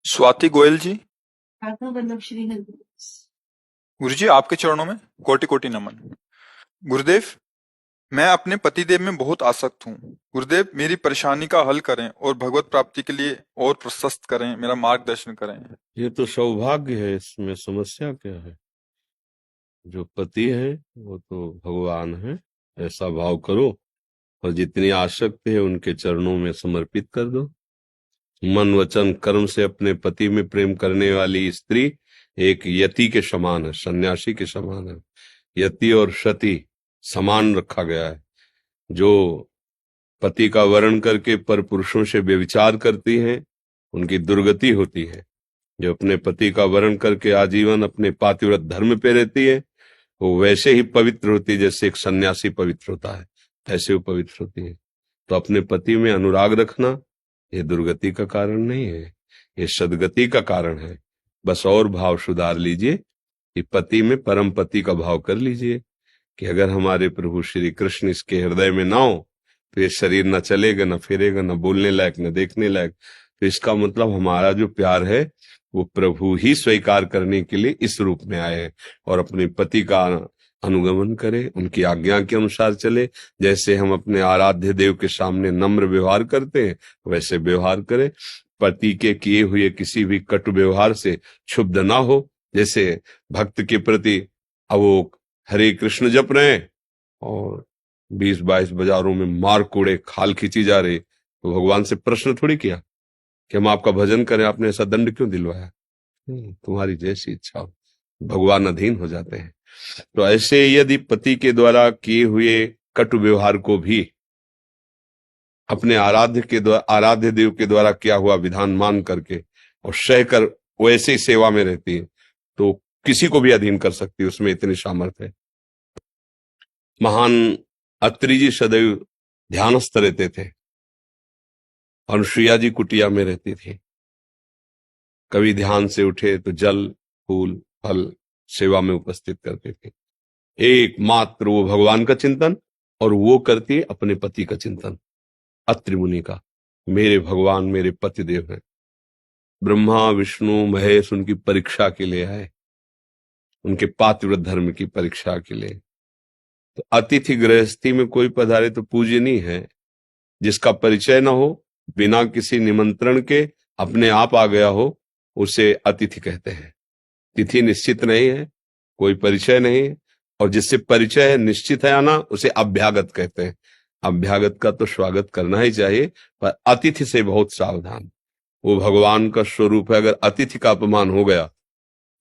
स्वाति गोयल जी। ठाकुर वल्लभ श्री हरि। गुरु जी, आपके चरणों में कोटि कोटि नमन। गुरुदेव, मैं अपने पतिदेव में बहुत आसक्त हूँ। गुरुदेव, मेरी परेशानी का हल करें और भगवत प्राप्ति के लिए और प्रशस्त करें, मेरा मार्गदर्शन करें। ये तो सौभाग्य है, इसमें समस्या क्या है? जो पति है वो तो भगवान है, ऐसा भाव करो और जितनी आसक्ति है उनके चरणों में समर्पित कर दो। मन वचन कर्म से अपने पति में प्रेम करने वाली स्त्री एक यति के समान है, सन्यासी के समान है। यति और सती समान रखा गया है। जो पति का वर्ण करके पर पुरुषों से व्यभिचार करती हैं उनकी दुर्गति होती है। जो अपने पति का वर्ण करके आजीवन अपने पातिव्रत धर्म पे रहती है वो वैसे ही पवित्र होती है जैसे एक सन्यासी पवित्र होता है, ऐसे वो पवित्र होती है। तो अपने पति में अनुराग रखना ये दुर्गति का कारण नहीं है, ये सदगति का कारण है। बस और भाव सुधार लीजिए कि पति में परम पति का भाव कर लीजिए कि अगर हमारे प्रभु श्री कृष्ण इसके हृदय में ना हो तो ये शरीर न चलेगा, न फिरेगा, न बोलने लायक, न देखने लायक। तो इसका मतलब हमारा जो प्यार है वो प्रभु ही स्वीकार करने के लिए इस रूप में आए हैं और अपने पति का अनुगमन करे, उनकी आज्ञा के अनुसार चले। जैसे हम अपने आराध्य देव के सामने नम्र व्यवहार करते हैं वैसे व्यवहार करे। पति के किए हुए किसी भी कटु व्यवहार से क्षुब्ध ना हो। जैसे भक्त के प्रति अब वो हरे कृष्ण जप रहे हैं और 20-22 बाजारों में मार कूड़े खाल खींची जा रही, तो भगवान से प्रश्न थोड़ी किया कि हम आपका भजन करें, आपने ऐसा दंड क्यों दिलवाया? तुम्हारी जैसी इच्छा हो। भगवान अधीन हो जाते हैं। तो ऐसे यदि पति के द्वारा किए हुए कटु व्यवहार को भी अपने आराध्य देव के द्वारा किया हुआ विधान मान करके और सहकर वैसे ही सेवा में रहती है तो किसी को भी अधीन कर सकती है, उसमें इतनी सामर्थ्य है। महान अत्रि जी सदैव ध्यानस्थ रहते थे, अनुसुईया जी कुटिया में रहती थी। कभी ध्यान से उठे तो जल फूल फल सेवा में उपस्थित करते थे। एकमात्र वो भगवान का चिंतन और वो करती अपने पति का चिंतन। अत्रि मुनि का मेरे भगवान मेरे पति देव हैं। ब्रह्मा विष्णु महेश उनकी परीक्षा के लिए आए, उनके पातिव्रत धर्म की परीक्षा के लिए। तो अतिथि गृहस्थी में कोई पधारे तो पूजनीय है। जिसका परिचय न हो, बिना किसी निमंत्रण के अपने आप आ गया हो, उसे अतिथि कहते हैं। तिथि निश्चित नहीं है, कोई परिचय नहीं है, और जिससे परिचय है निश्चित है आना, उसे अभ्यागत कहते हैं। अभ्यागत का तो स्वागत करना ही चाहिए, पर अतिथि से बहुत सावधान। वो भगवान का स्वरूप है। अगर अतिथि का अपमान हो गया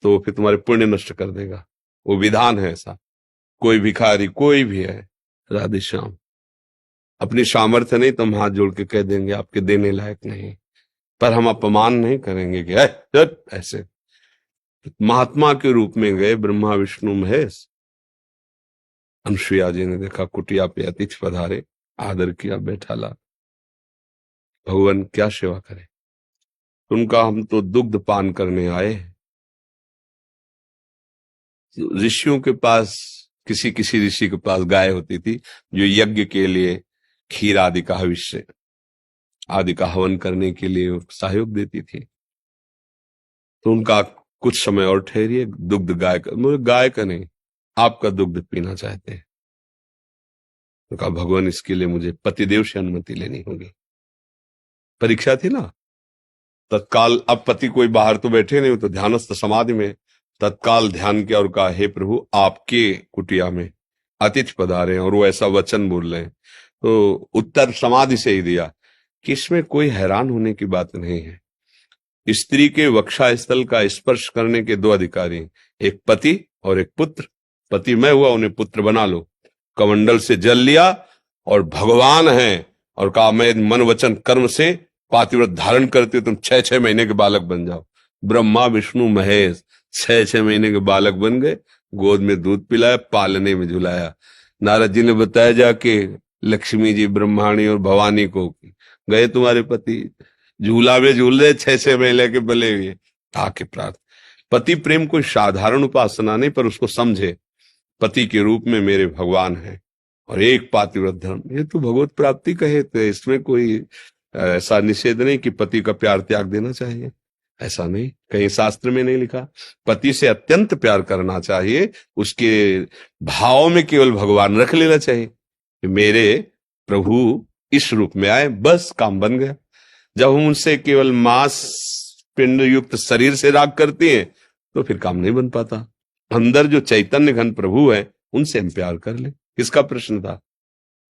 तो फिर तुम्हारे पुण्य नष्ट कर देगा। वो विधान है ऐसा। कोई भिखारी कोई भी है, राधे श्याम, अपनी सामर्थ्य नहीं तो हम हाथ जोड़ के कह देंगे आपके देने लायक नहीं, पर हम अपमान नहीं करेंगे कि ऐसे। महात्मा के रूप में गए ब्रह्मा विष्णु महेश। अनुसुईया जी ने देखा कुटिया पे अतिथि पधारे, आदर किया, बैठा ला। भगवान क्या सेवा करे? उनका हम तो दुग्ध पान करने आए। ऋषियों के पास किसी ऋषि के पास गाय होती थी जो यज्ञ के लिए खीर आदि का हविष्य आदि का हवन करने के लिए सहयोग देती थी। तो उनका कुछ समय और ठहरिए, दुग्ध गाय का, मुझे गाय का नहीं आपका दुग्ध पीना चाहते हैं। तो कहा भगवान इसके लिए मुझे पतिदेव से अनुमति लेनी होगी। परीक्षा थी ना तत्काल। अब पति कोई बाहर तो बैठे नहीं, तो ध्यानस्थ समाधि में तत्काल ध्यान किया और कहा हे प्रभु आपके कुटिया में अतिथि पधारे और वो ऐसा वचन बोल रहे हैं। तो उत्तर समाधि से ही दिया कि इसमें कोई हैरान होने की बात नहीं है। स्त्री के वक्षा स्थल का स्पर्श करने के दो अधिकारी, एक पति और एक पुत्र। पति मैं हुआ, उन्हें पुत्र बना लो। कमंडल से जल लिया और भगवान है और कहा मैं मन वचन कर्म से पातिव्रत धारण करते तुम 6-6 महीने के बालक बन जाओ। ब्रह्मा विष्णु महेश 6-6 महीने के बालक बन गए। गोद में दूध पिलाया, पालने में झुलाया। नारद जी ने बताया जाके लक्ष्मी जी ब्रह्माणी और भवानी को, गए तुम्हारे पति झूला में झूल रहे 6-6 महीने के बले हुए। आके प्रार्थ पति प्रेम कोई साधारण उपासना नहीं, पर उसको समझे पति के रूप में मेरे भगवान है और एक पातिव्रत धर्म, ये तो भगवत प्राप्ति कहे। तो इसमें कोई ऐसा निषेध नहीं कि पति का प्यार त्याग देना चाहिए। ऐसा नहीं, कहीं शास्त्र में नहीं लिखा। पति से अत्यंत प्यार करना चाहिए, उसके भाव में केवल भगवान रख लेना चाहिए कि मेरे प्रभु इस रूप में आए, बस काम बन गया। जब हम उनसे केवल मांस पिंड युक्त शरीर से राग करते हैं तो फिर काम नहीं बन पाता। अंदर जो चैतन्य घन प्रभु है उनसे हम प्यार कर ले। किसका प्रश्न था,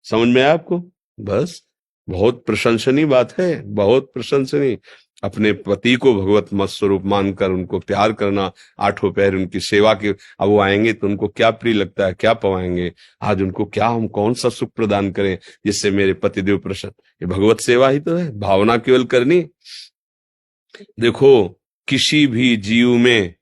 समझ में आया आपको? बस बहुत प्रशंसनीय बात है, बहुत प्रशंसनीय। अपने पति को भगवत मत स्वरूप मानकर उनको प्यार करना, आठों पैर उनकी सेवा के। अब वो आएंगे तो उनको क्या प्रिय लगता है, क्या पवाएंगे, आज उनको क्या हम कौन सा सुख प्रदान करें जिससे मेरे पतिदेव प्रसन्न। ये भगवत सेवा ही तो है, भावना केवल करनी। देखो किसी भी जीव में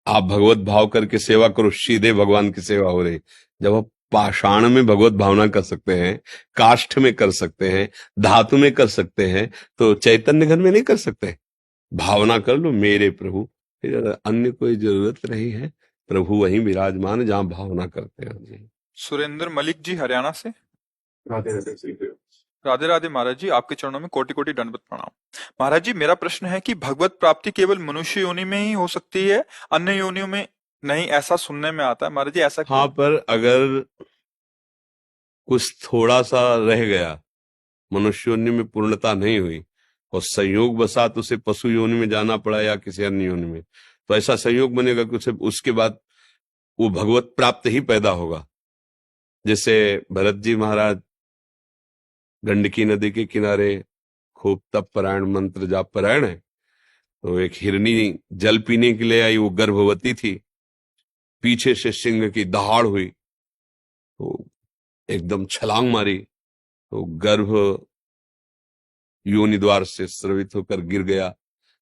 आप भगवत भाव करके सेवा करो, सीधे भगवान की सेवा हो रही। जब आप पाषाण में भगवत भावना कर सकते हैं, काष्ठ में कर सकते हैं, धातु में कर सकते हैं, तो चैतन्य घन में नहीं कर सकते? भावना कर लो मेरे प्रभु, फिर अन्य कोई जरूरत नहीं है। प्रभु वहीं विराजमान जहां भावना करते हैं। सुरेंद्र मलिक जी हरियाणा से। राधे राधे। राधे राधे महाराज जी, आपके चरणों में कोटि कोटि दंडवत प्रणाम। महाराज जी, मेरा प्रश्न है कि भगवत प्राप्ति केवल मनुष्य योनि में ही हो सकती है, अन्य योनियों में नहीं, ऐसा सुनने में आता है। महाराज जी ऐसा क्यों? हाँ, पर अगर कुछ थोड़ा सा रह गया, मनुष्य योनि में पूर्णता नहीं हुई और संयोग बसात उसे पशु योनि में जाना पड़ा या किसी अन्य योनि में, तो ऐसा संयोग बनेगा कि उसे उसके बाद वो भगवत प्राप्त ही पैदा होगा। जैसे भरत जी महाराज गंडकी नदी के किनारे खूब तप परायण, मंत्र जाप परायण है, तो एक हिरनी जल पीने के लिए आई, वो गर्भवती थी, पीछे से सिंह की दहाड़ हुई तो एकदम छलांग मारी, तो गर्भ योनि द्वार से स्रवित होकर गिर गया।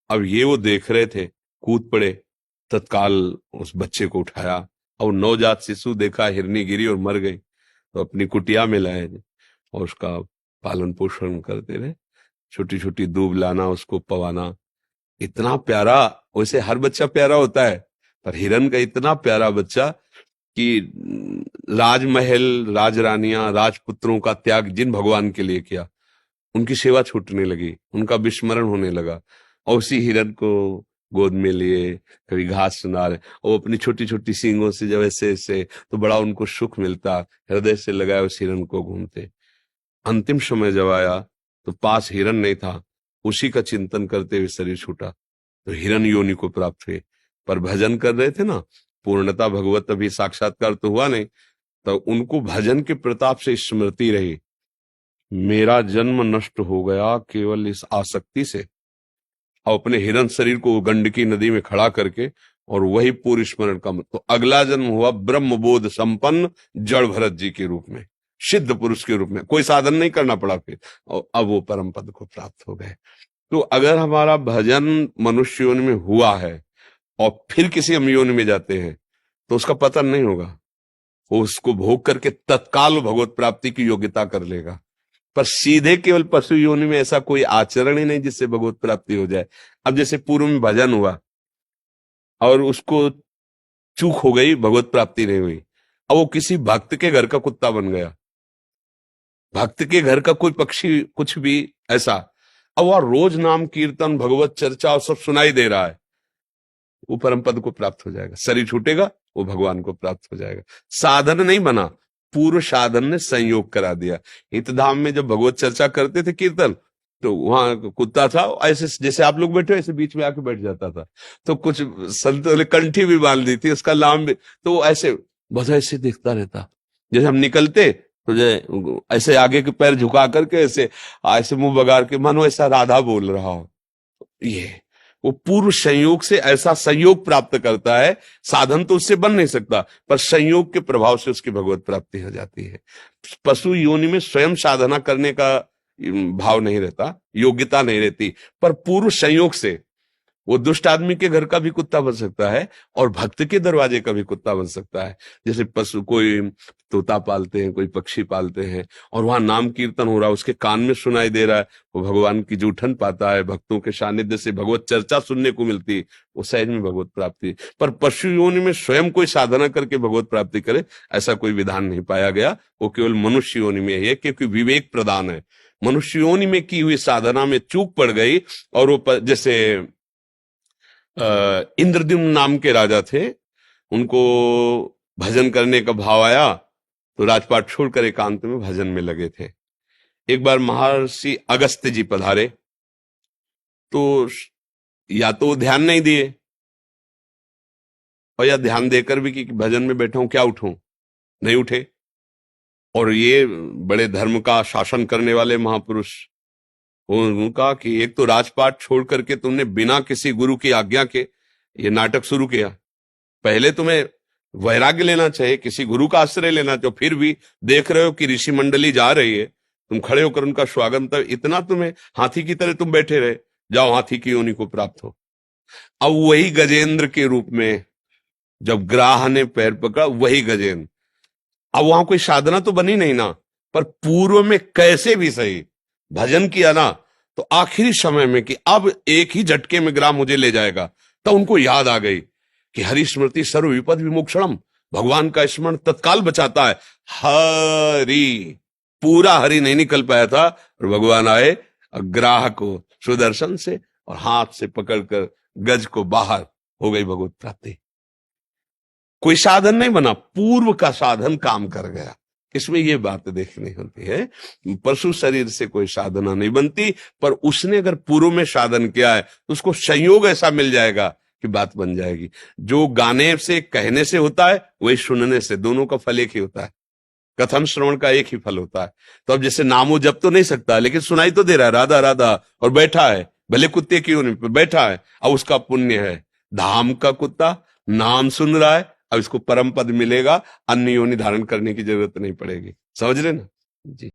अब ये वो देख रहे थे, कूद पड़े, तत्काल उस बच्चे को उठाया और नवजात शिशु देखा, हिरनी गिरी और मर गई, तो अपनी कुटिया में लाए और उसका पालन पोषण करते रहे। छोटी छोटी दूब लाना, उसको पवाना, इतना प्यारा। वैसे हर बच्चा प्यारा होता है, पर हिरन का इतना प्यारा बच्चा कि राजमहल, राजरानियां, राजपुत्रों का त्याग जिन भगवान के लिए किया, उनकी सेवा छूटने लगी, उनका विस्मरण होने लगा। और उसी हिरन को गोद में लिए, कभी घास सुना रहे, और अपनी छोटी छोटी सींगों से जब ऐसे ऐसे, तो बड़ा उनको सुख मिलता, हृदय से लगाए उस हिरन को घूमते। अंतिम समय जब आया तो पास हिरन नहीं था, उसी का चिंतन करते हुए शरीर छूटा, तो हिरन योनि को प्राप्त हुए। पर भजन कर रहे थे ना, पूर्णता भगवत अभी साक्षात्कार तो हुआ नहीं, तो उनको भजन के प्रताप से स्मृति रही, मेरा जन्म नष्ट हो गया केवल इस आसक्ति से। और अपने हिरन शरीर को गंडकी नदी में खड़ा करके और वही पूर्व स्मरण का, तो अगला जन्म हुआ ब्रह्मबोध संपन्न जड़ भरत जी के रूप में, सिद्ध पुरुष के रूप में, कोई साधन नहीं करना पड़ा फिर, और अब वो परम पद को प्राप्त हो गए। तो अगर हमारा भजन मनुष्य योनि में हुआ है और फिर किसी हम योनि में जाते हैं तो उसका पतन नहीं होगा, वो उसको भोग करके तत्काल भगवत प्राप्ति की योग्यता कर लेगा। पर सीधे केवल पशु योनि में ऐसा कोई आचरण ही नहीं जिससे भगवत प्राप्ति हो जाए। अब जैसे पूर्व में भजन हुआ और उसको चूक हो गई, भगवत प्राप्ति नहीं हुई, अब वो किसी भक्त के घर का कुत्ता बन गया, भक्त के घर का कोई पक्षी, कुछ भी ऐसा, अब वह रोज नाम कीर्तन, भगवत चर्चा और सब सुनाई दे रहा है, वो परम पद को प्राप्त हो जाएगा। शरीर छूटेगा, वो भगवान को प्राप्त हो जाएगा। साधन नहीं बना, पूर्व साधन ने संयोग करा दिया। हितधाम में जब भगवत चर्चा करते थे कीर्तन, तो वहां कुत्ता था, ऐसे जैसे आप लोग बैठे ऐसे बीच में आके बैठ जाता था, तो कुछ संतों ने कंठी भी बांध दी थी, उसका लाम भी, तो वो ऐसे बस ऐसे देखता रहता। जैसे हम निकलते तो जो ऐसे आगे के पैर झुका करके ऐसे ऐसे मुंह बगाड़ के, मानो ऐसा राधा बोल रहा हो। ये वो पूर्व संयोग से ऐसा संयोग प्राप्त करता है, साधन तो उससे बन नहीं सकता, पर संयोग के प्रभाव से उसकी भगवत प्राप्ति हो जाती है। पशु योनि में स्वयं साधना करने का भाव नहीं रहता, योग्यता नहीं रहती, पर पूर्व संयोग से वो दुष्ट आदमी के घर का भी कुत्ता बन सकता है और भक्त के दरवाजे का भी कुत्ता बन सकता है। जैसे पशु, कोई तोता पालते हैं, कोई पक्षी पालते हैं, और वहां नाम कीर्तन हो रहा है, उसके कान में सुनाई दे रहा है, वो भगवान की जूठन पाता है, भक्तों के सानिध्य से भगवत चर्चा सुनने को मिलती है, वो सहज में भगवत प्राप्ति। पर पशु योनि में स्वयं कोई साधना करके भगवत प्राप्ति करे, ऐसा कोई विधान नहीं पाया गया। वो केवल मनुष्य योनि में है, क्योंकि विवेक प्रदान है। मनुष्य योनि में की हुई साधना में चूक पड़ गई और वो जैसे इंद्रद्युम्न नाम के राजा थे, उनको भजन करने का भाव आया तो राजपाट छोड़कर एकांत में भजन में लगे थे। एक बार महर्षि अगस्त्य जी पधारे तो या तो ध्यान नहीं दिए और या ध्यान देकर भी कि भजन में बैठा हूं क्या उठूं, नहीं उठे। और ये बड़े धर्म का शासन करने वाले महापुरुष, उनका कि एक तो राजपाट छोड़ करके तुमने बिना किसी गुरु की आज्ञा के ये नाटक शुरू किया, पहले तुम्हें वैराग्य लेना चाहिए, किसी गुरु का आश्रय लेना चाहिए। फिर भी देख रहे हो कि ऋषि मंडली जा रही है, तुम खड़े होकर उनका स्वागत, इतना तुम्हें हाथी की तरह तुम बैठे रहे, जाओ हाथी की योनि को प्राप्त हो। अब वही गजेंद्र के रूप में जब ग्राह ने पैर पकड़ा, वही गजेंद्र, अब वहां कोई साधना तो बनी नहीं ना, पर पूर्व में कैसे भी सही भजन किया ना, तो आखिरी समय में कि अब एक ही झटके में ग्राह मुझे ले जाएगा, तो उनको याद आ गई कि हरि स्मृति सर्व विपद विमोक्षणम, भगवान का स्मरण तत्काल बचाता है। हरि, पूरा हरि नहीं निकल पाया था और भगवान आए ग्राह को सुदर्शन से और हाथ से पकड़कर गज को बाहर, हो गई भगवत प्राप्ति। कोई साधन नहीं बना, पूर्व का साधन काम कर गया। इसमें यह बात देखनी होती है, पशु शरीर से कोई साधना नहीं बनती, पर उसने अगर पूर्व में साधन किया है तो उसको संयोग ऐसा मिल जाएगा कि बात बन जाएगी। जो गाने से कहने से होता है वही सुनने से, दोनों का फल एक ही होता है, कथन श्रवण का एक ही फल होता है। तो अब जैसे नामो जप तो नहीं सकता, लेकिन सुनाई तो दे रहा है राधा राधा, और बैठा है भले कुत्ते की योनि पर बैठा है, अब उसका पुण्य है, धाम का कुत्ता नाम सुन रहा है, अब इसको परम पद मिलेगा, अन्य योनि धारण करने की जरूरत नहीं पड़ेगी। समझ रहे ना जी।